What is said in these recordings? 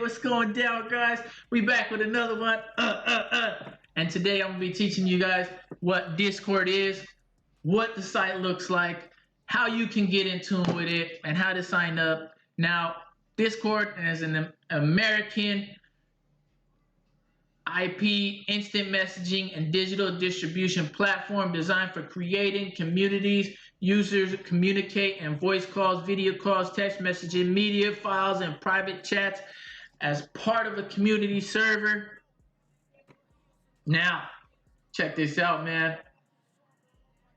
what's going down, guys? We back with another one. And today I'm gonna be teaching you guys what Discord is, what the site looks like, how you can get in tune with it, and how to sign up. Now, Discord is an American IP instant messaging and digital distribution platform designed for creating communities. Users communicate and voice calls, video calls, text messaging, media files, and private chats as part of a community server. Now, check this out, man.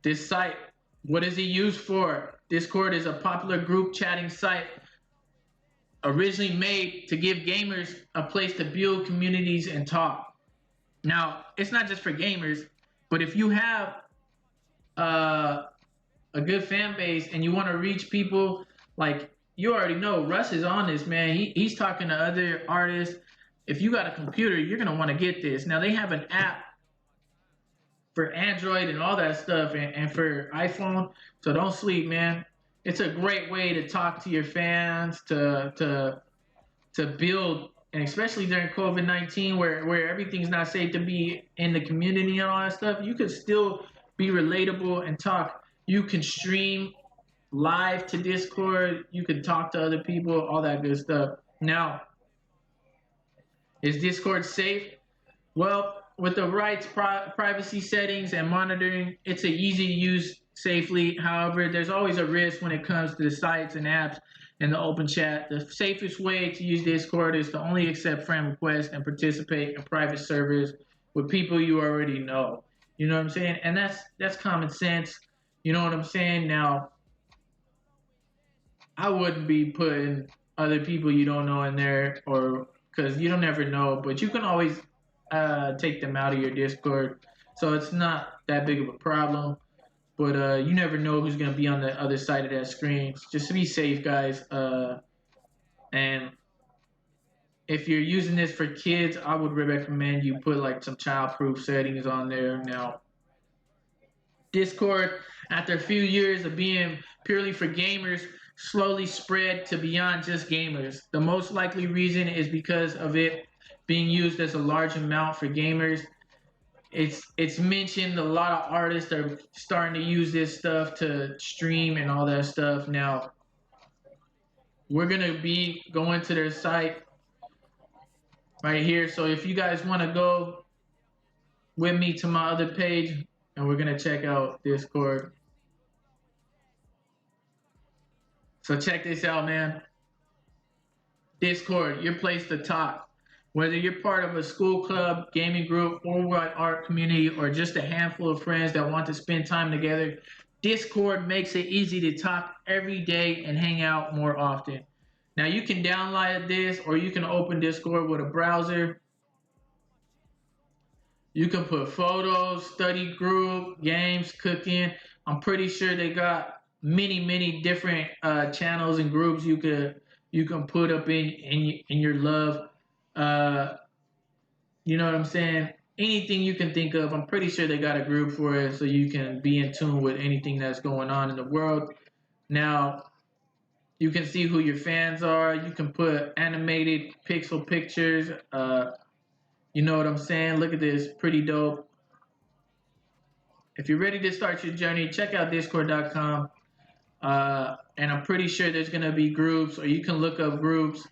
This site, what is it used for? Discord is a popular group chatting site originally made to give gamers a place to build communities and talk. Now, it's not just for gamers, but if you have a good fan base and you want to reach people, like you already know, Russ is on this, man. He's talking to other artists. If you got a computer, you're going to want to get this. Now, they have an app for Android and all that stuff and for iPhone, so don't sleep, man. It's a great way to talk to your fans, to build, and especially during COVID-19 where everything's not safe to be in the community and all that stuff, you could still be relatable and talk. You can stream live to Discord, you can talk to other people, all that good stuff. Now, is Discord safe? Well, with the right privacy settings and monitoring, it's an easy to use safely. However, there's always a risk when it comes to the sites and apps and the open chat. The safest way to use Discord is to only accept friend requests and participate in private servers with people you already know. You know what I'm saying? And that's common sense. You know what I'm saying? Now, I wouldn't be putting other people you don't know in there, or because you don't ever know, but you can always take them out of your Discord, so it's not that big of a problem. But you never know who's going to be on the other side of that screen. Just to be safe, guys. And if you're using this for kids, I would recommend you put like some child-proof settings on there. Now, Discord, after a few years of being purely for gamers, slowly spread to beyond just gamers. The most likely reason is because of it being used as a large amount for gamers. It's mentioned a lot of artists are starting to use this stuff to stream and all that stuff. Now, we're gonna be going to their site right here. So if you guys want to go with me to my other page, and we're gonna check out Discord. So check this out, man. Discord, your place to talk. Whether you're part of a school club, gaming group, worldwide art community, or just a handful of friends that want to spend time together, Discord makes it easy to talk every day and hang out more often. Now, you can download this, or you can open Discord with a browser. You can put photos, study group, games, cooking. I'm pretty sure they got many different channels and groups you can put up in your love. You know what I'm saying? Anything you can think of, I'm pretty sure they got a group for it, so you can be in tune with anything that's going on in the world. Now, you can see who your fans are. You can put animated pixel pictures. You know what I'm saying? Look at this, pretty dope. If you're ready to start your journey, check out discord.com. And I'm pretty sure there's gonna be groups, or you can look up groups.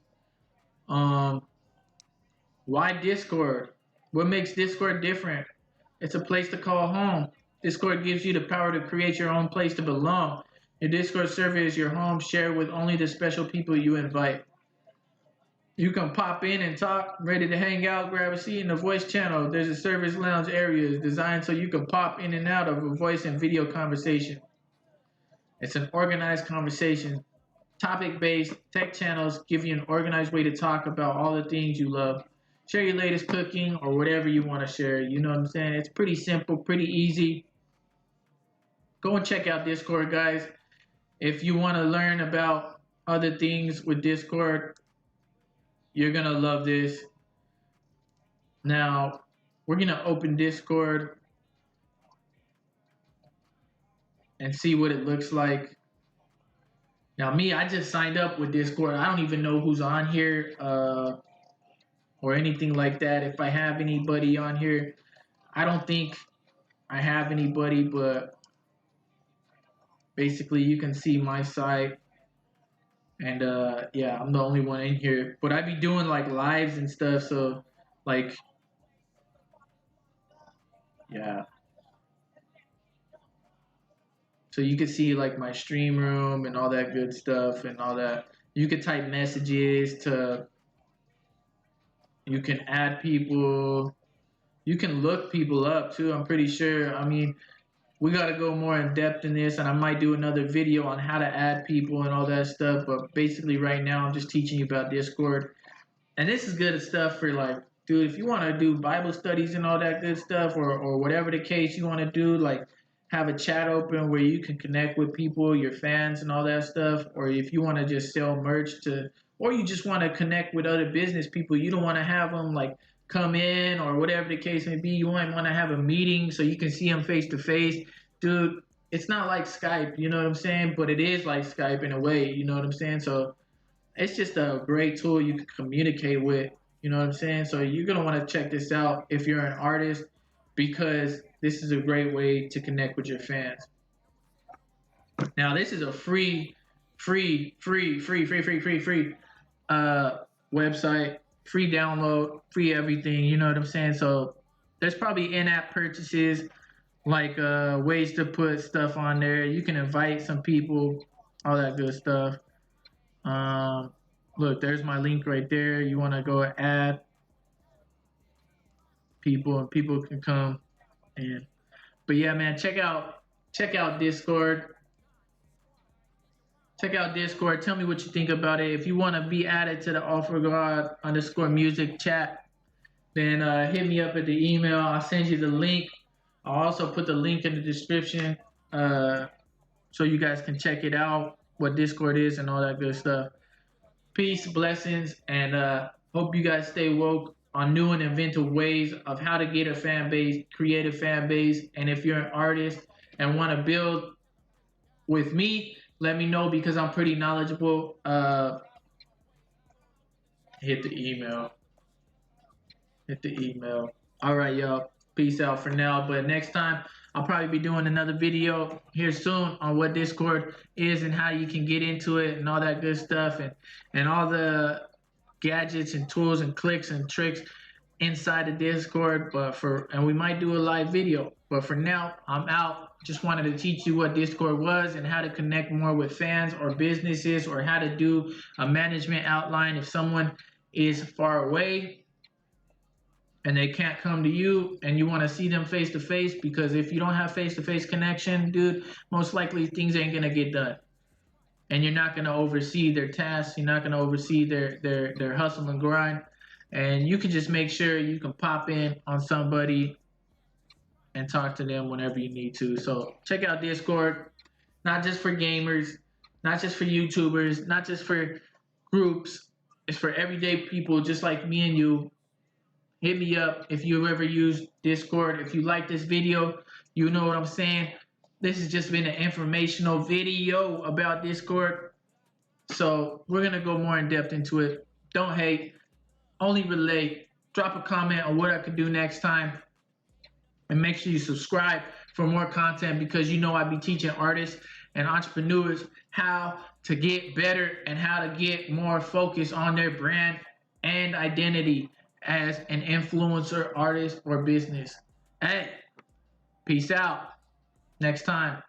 Why Discord? What makes Discord different? It's a place to call home. Discord gives you the power to create your own place to belong. Your Discord server is your home, shared with only the special people you invite. You can pop in and talk, ready to hang out, grab a seat in the voice channel. There's a service lounge area designed so you can pop in and out of a voice and video conversation. It's an organized conversation. Topic-based tech channels give you an organized way to talk about all the things you love. Share your latest cooking or whatever you want to share. You know what I'm saying? It's pretty simple, pretty easy. Go and check out Discord, guys. If you want to learn about other things with Discord, you're going to love this. Now, we're going to open Discord and see what it looks like. Now, me, I just signed up with Discord. I don't even know who's on here. or anything like that. If I have anybody on here, I don't think I have anybody, but basically you can see my site. And yeah, I'm the only one in here. But I be doing like lives and stuff, so like yeah. So you can see like my stream room and all that good stuff and all that. You can type messages to, you can add people, you can look people up too. I'm pretty sure. I mean, we got to go more in depth in this, and I might do another video on how to add people and all that stuff. But basically, right now, I'm just teaching you about Discord. And this is good stuff for like, dude, if you want to do Bible studies and all that good stuff, or whatever the case you want to do, like have a chat open where you can connect with people, your fans and all that stuff. Or if you want to just sell merch to, or you just want to connect with other business people, you don't want to have them like come in or whatever the case may be. You might want to have a meeting so you can see them face to face. Dude, it's not like Skype, you know what I'm saying? But it is like Skype in a way, you know what I'm saying? So it's just a great tool you can communicate with, you know what I'm saying? So you're going to want to check this out if you're an artist, because this is a great way to connect with your fans. Now, this is a free website, free download, free everything, you know what I'm saying? So there's probably in-app purchases, like ways to put stuff on there. You can invite some people, all that good stuff. Look, there's my link right there. You want to go add people, and people can come in. But yeah, man, check out Discord. Check out Discord. Tell me what you think about it. If you want to be added to the ALLFORGOD_music chat, then hit me up at the email. I'll send you the link. I'll also put the link in the description so you guys can check it out, what Discord is and all that good stuff. Peace, blessings, and hope you guys stay woke on new and inventive ways of how to get a fan base, create a fan base. And if you're an artist and want to build with me, let me know, because I'm pretty knowledgeable. Hit the email. All right, y'all. Peace out for now. But next time, I'll probably be doing another video here soon on what Discord is and how you can get into it and all that good stuff, and all the gadgets and tools and clicks and tricks inside the Discord. And we might do a live video. But for now, I'm out. Just wanted to teach you what Discord was and how to connect more with fans or businesses, or how to do a management outline if someone is far away and they can't come to you and you want to see them face to face. Because if you don't have face to face connection, dude, most likely things ain't gonna get done, and you're not gonna oversee their tasks. You're not gonna oversee their hustle and grind. And you can just make sure you can pop in on somebody and talk to them whenever you need to. So check out Discord, not just for gamers, not just for YouTubers, not just for groups. It's for everyday people just like me and you. Hit me up if you ever use Discord. If you like this video, you know what I'm saying. This has just been an informational video about Discord. So we're going to go more in depth into it. Don't hate, only relate. Drop a comment on what I could do next time. And make sure you subscribe for more content, because you know I be teaching artists and entrepreneurs how to get better and how to get more focus on their brand and identity as an influencer, artist, or business. Hey, peace out. Next time.